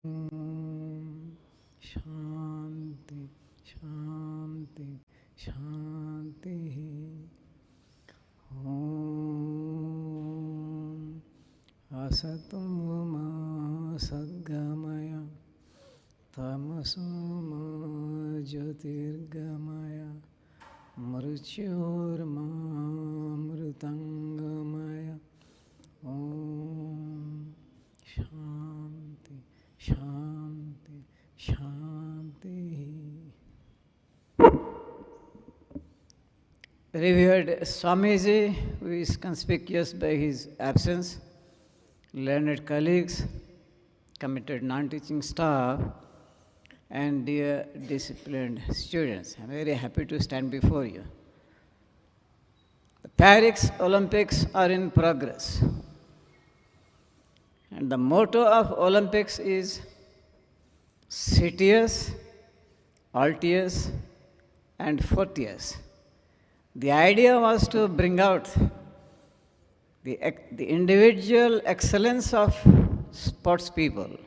Om Shanti, Shanti, Shanti. Om Asato Ma Sadgamaya, Tamaso Ma Jyotirgamaya, Mrutyurma Mrutangamaya. Om Shanti, Shanti, Shanti. Revered Swamiji, who is conspicuous by his absence, learned colleagues, committed non-teaching staff, and dear disciplined students, I'm very happy to stand before you. The Paris Olympics are in progress. And the motto of Olympics is Citius, Altius, and Fortius. The idea was to bring out the individual excellence of sports people.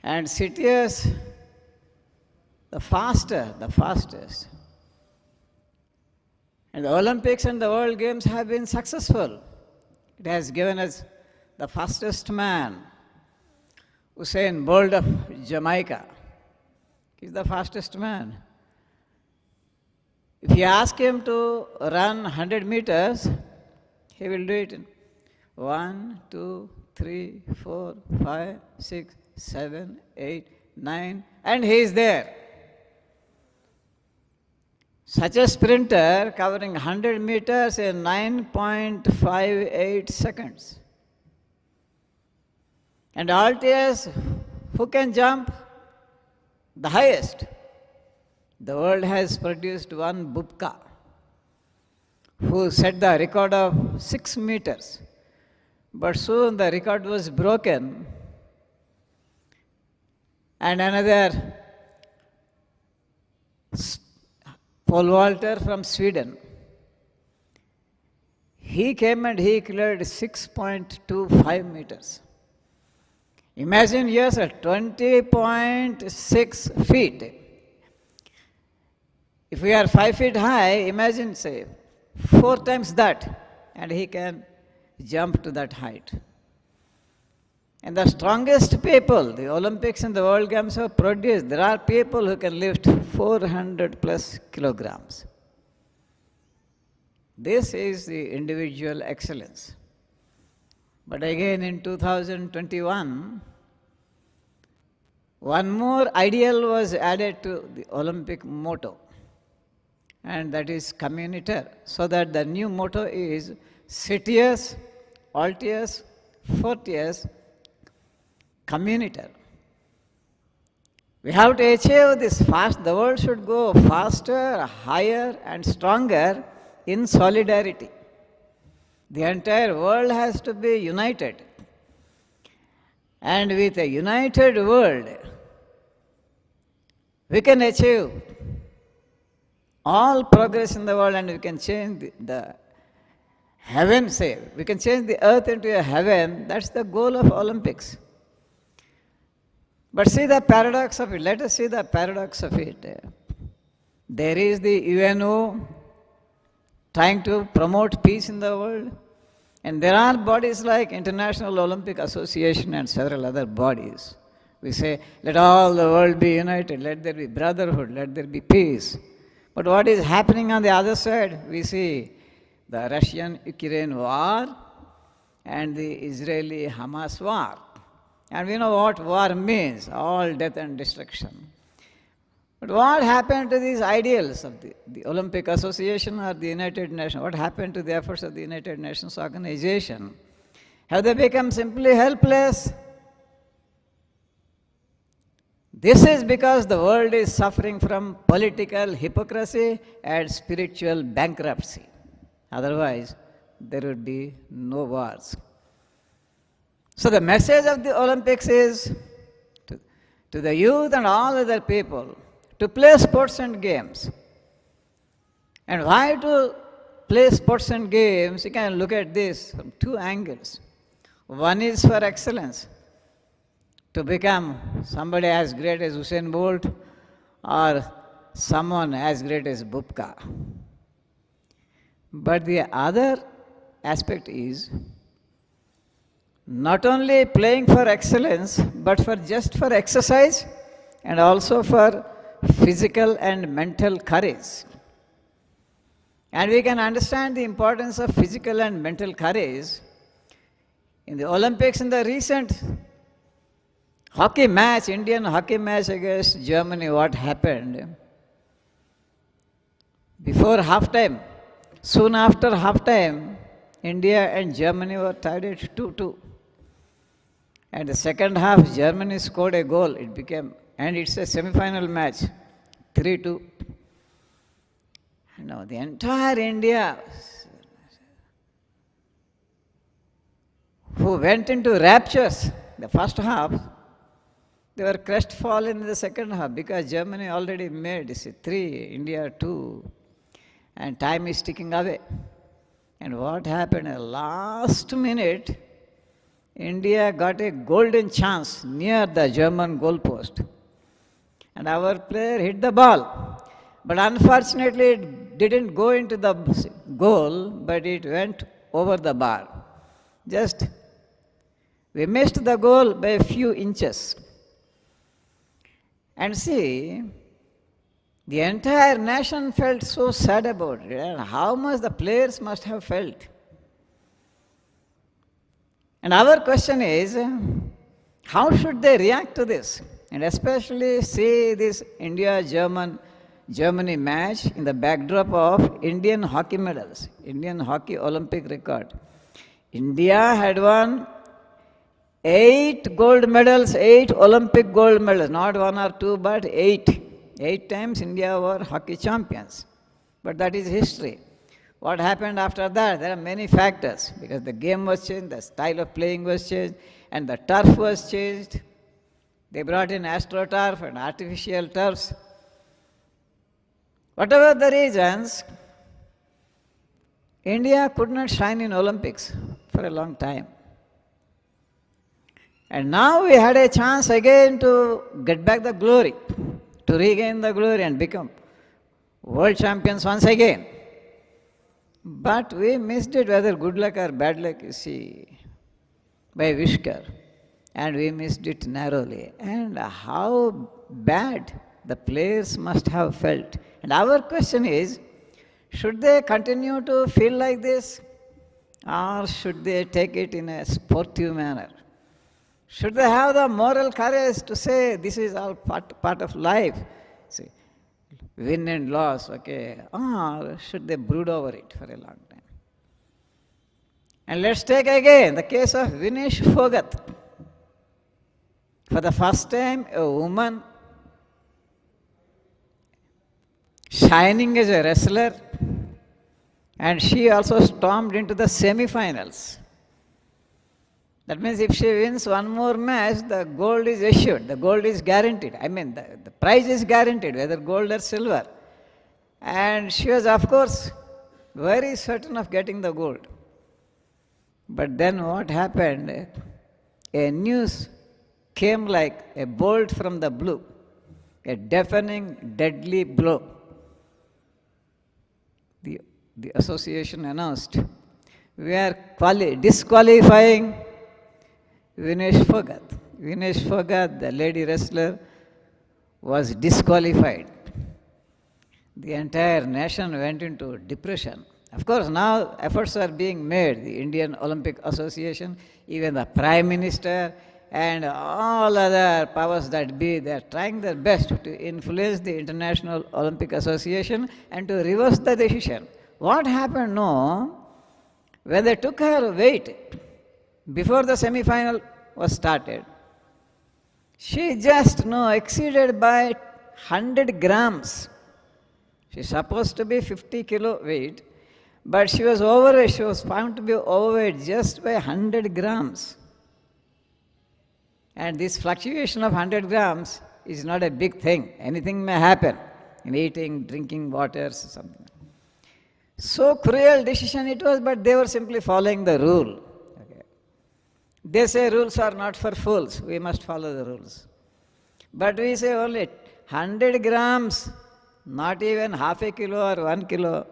And Citius, the fastest. And the Olympics and the World Games have been successful. It has given us the fastest man, Usain Bolt of Jamaica. He's the fastest man. If you ask him to run 100 meters, he will do it in 1, 2, 3, 4, 5, 6, 7, 8, 9, and he is there. Such a sprinter covering 100 meters in 9.58 seconds. And Altius, who can jump the highest? The world has produced one Bubka who set the record of 6 meters. But soon the record was broken, and another pole vaulter from Sweden, he came and he cleared 6.25 meters. Imagine yourself, 20.6 feet. If we are 5 feet high, imagine, say, 4 times that, and he can jump to that height. And the strongest people, the Olympics and the World Games have produced, there are people who can lift 400 plus kilograms. This is the individual excellence. But again in 2021, one more ideal was added to the Olympic motto, and that is Communiter. So that the new motto is Citius, Altius, Fortius, Communiter. We have to achieve this fast. The world should go faster, higher, and stronger in solidarity. The entire world has to be united. And with a united world, we can achieve all progress in the world, and we can change the heaven, say. We can change the earth into a heaven. That's the goal of Olympics. But see the paradox of it. Let us see the paradox of it. There is the UNO trying to promote peace in the world. And there are bodies like International Olympic Association and several other bodies. We say, let all the world be united, let there be brotherhood, let there be peace. But what is happening on the other side? We see the Russian-Ukraine war and the Israeli-Hamas war. And we know what war means, all death and destruction. But what happened to these ideals of the Olympic Association or the United Nations? What happened to the efforts of the United Nations organization? Have they become simply helpless? This is because the world is suffering from political hypocrisy and spiritual bankruptcy. Otherwise, there would be no wars. So the message of the Olympics is to the youth and all other people to play sports and games. And why to play sports and games? You can look at this from 2 angles. One is for excellence. to become somebody as great as Usain Bolt or someone as great as Bubka. But the other aspect is not only playing for excellence, but for just for exercise and also for physical and mental courage. And we can understand the importance of physical and mental courage in the Olympics. In the recent hockey match, Indian hockey match against Germany, what happened? Before halftime, soon after halftime, India and Germany were tied at 2-2. And the second half, Germany scored a goal. And it's a semi-final match, 3-2. Now the entire India, who went into raptures the first half, they were crestfallen in the second half because Germany already made 3, India 2, and time is ticking away. And what happened? At the last minute, India got a golden chance near the German goal post. And our player hit the ball. But unfortunately, it didn't go into the goal, but it went over the bar. We missed the goal by a few inches. And see, the entire nation felt so sad about it, and how much the players must have felt. And our question is, how should they react to this? And especially see this India-Germany match in the backdrop of Indian hockey medals, Indian hockey Olympic record. India had won 8 gold medals, 8 Olympic gold medals, not 1 or 2, but 8. 8 times India were hockey champions. But that is history. What happened after that? There are many factors, because the game was changed, the style of playing was changed, and the turf was changed. They brought in AstroTurf and artificial turfs. Whatever the reasons, India could not shine in Olympics for a long time. And now we had a chance again to get back the glory, to regain the glory and become world champions once again. But we missed it, whether good luck or bad luck, you see, by whisker. And we missed it narrowly. And how bad the players must have felt. And our question is, should they continue to feel like this? Or should they take it in a sportive manner? Should they have the moral courage to say, this is all part of life? See, win and loss, okay. Or should they brood over it for a long time? And let's take again the case of Vinesh Phogat. For the first time, a woman shining as a wrestler, and she also stormed into the semi-finals. That means if she wins one more match, the gold is assured, the gold is guaranteed. I mean, the prize is guaranteed, whether gold or silver. And she was, of course, very certain of getting the gold. But then what happened? A news came like a bolt from the blue, a deafening, deadly blow. The association announced, we are disqualifying Vinesh Phogat. Vinesh Phogat, the lady wrestler, was disqualified. The entire nation went into depression. Of course, now efforts are being made. The Indian Olympic Association, even the Prime Minister, and all other powers that be, they are trying their best to influence the International Olympic Association and to reverse the decision. What happened? No, when they took her weight before the semi-final was started, she just exceeded by 100 grams. She's supposed to be 50 kilo weight, but she was overweight. She was found to be overweight just by 100 grams. And this fluctuation of 100 grams is not a big thing. Anything may happen in eating, drinking waters, something. So cruel decision it was, but they were simply following the rule. Okay. They say rules are not for fools, we must follow the rules. But we say only 100 grams, not even half a kilo or 1 kilo,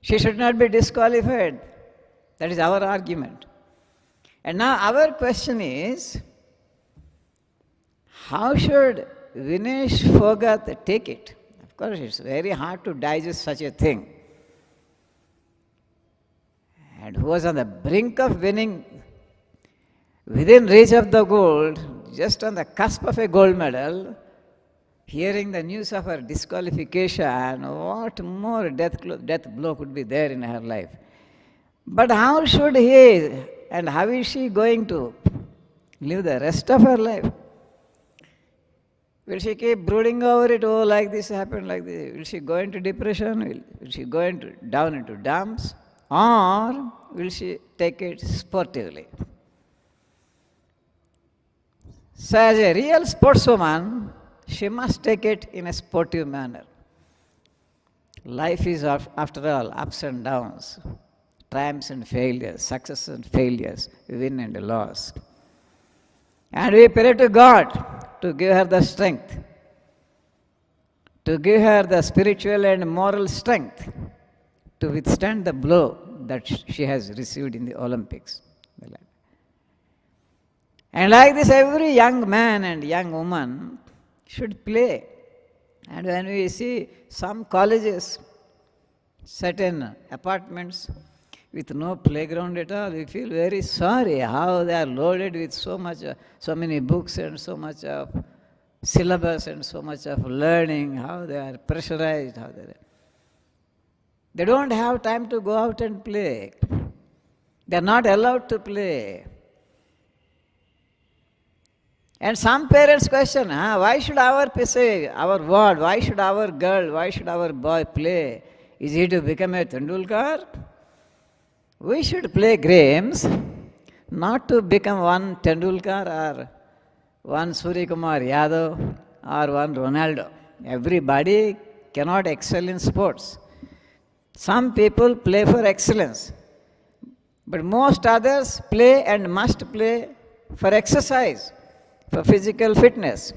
she should not be disqualified. That is our argument. And now our question is, how should Vinesh Phogat take it? Of course, it's very hard to digest such a thing. And who was on the brink of winning, within reach of the gold, just on the cusp of a gold medal, hearing the news of her disqualification, what more death blow could be there in her life? But how should he, and how is she going to live the rest of her life? Will she keep brooding over it? Oh, like this happened, like this. Will she go into depression? Will she go down into dumps? Or will she take it sportively? So as a real sportswoman, she must take it in a sportive manner. Life is, after all, ups and downs, triumphs and failures, success and failures, win and loss. And we pray to God to give her the strength, to give her the spiritual and moral strength to withstand the blow that she has received in the Olympics. And like this, every young man and young woman should play. And when we see some colleges, certain apartments with no playground at all, we feel very sorry how they are loaded with so many books and so much of syllabus and so much of learning, how they are pressurized, they don't have time to go out and play. They are not allowed to play. And some parents question, why should our ward, why should our girl, why should our boy play? Is he to become a Tendulkar? We should play games, not to become one Tendulkar or one Suryakumar Yadav or one Ronaldo. Everybody cannot excel in sports. Some people play for excellence, but most others play and must play for exercise, for physical fitness,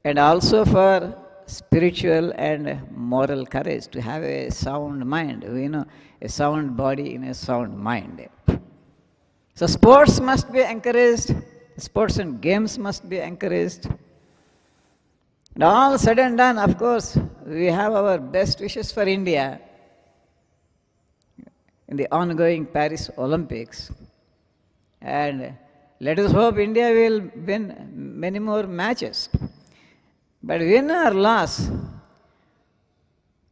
and also for spiritual and moral courage, to have a sound mind, a sound body in a sound mind. So sports must be encouraged, sports and games must be encouraged. And all said and done, of course, we have our best wishes for India in the ongoing Paris Olympics. And let us hope India will win many more matches. But win or loss,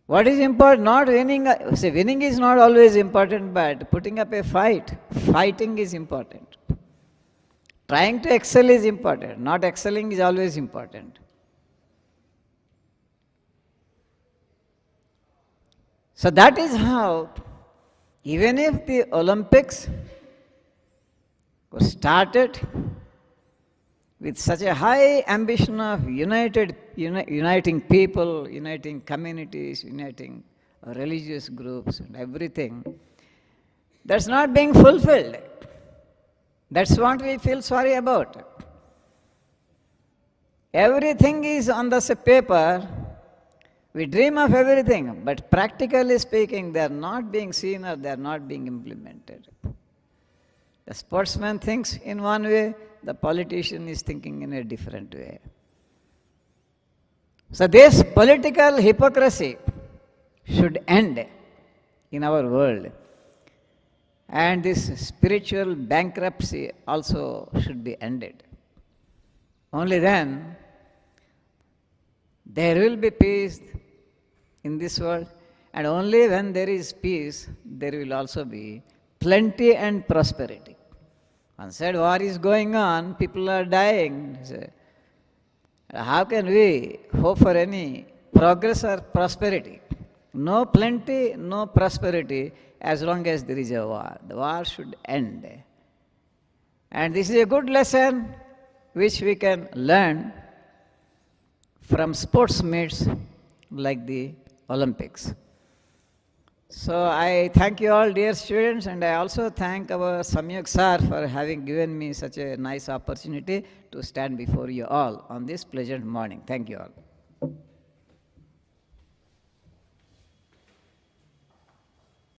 what is important? Not winning. Winning is not always important, but putting up a fighting is important. Trying to excel is important. Not excelling is always important. So that is how, even if the Olympics was started with such a high ambition of uniting people, uniting communities, uniting religious groups and everything, that's not being fulfilled. That's what we feel sorry about. Everything is on the paper. We dream of everything, but practically speaking, they are not being seen or they are not being implemented. The sportsman thinks in one way, the politician is thinking in a different way. So this political hypocrisy should end in our world. And this spiritual bankruptcy also should be ended. Only then there will be peace in this world, and only when there is peace, there will also be plenty and prosperity. One side war is going on, people are dying. How can we hope for any progress or prosperity? No plenty, no prosperity as long as there is a war. The war should end. And this is a good lesson which we can learn from sports meets like the Olympics. So I thank you all, dear students, and I also thank our Samyak sir for having given me such a nice opportunity to stand before you all on this pleasant morning. Thank you all.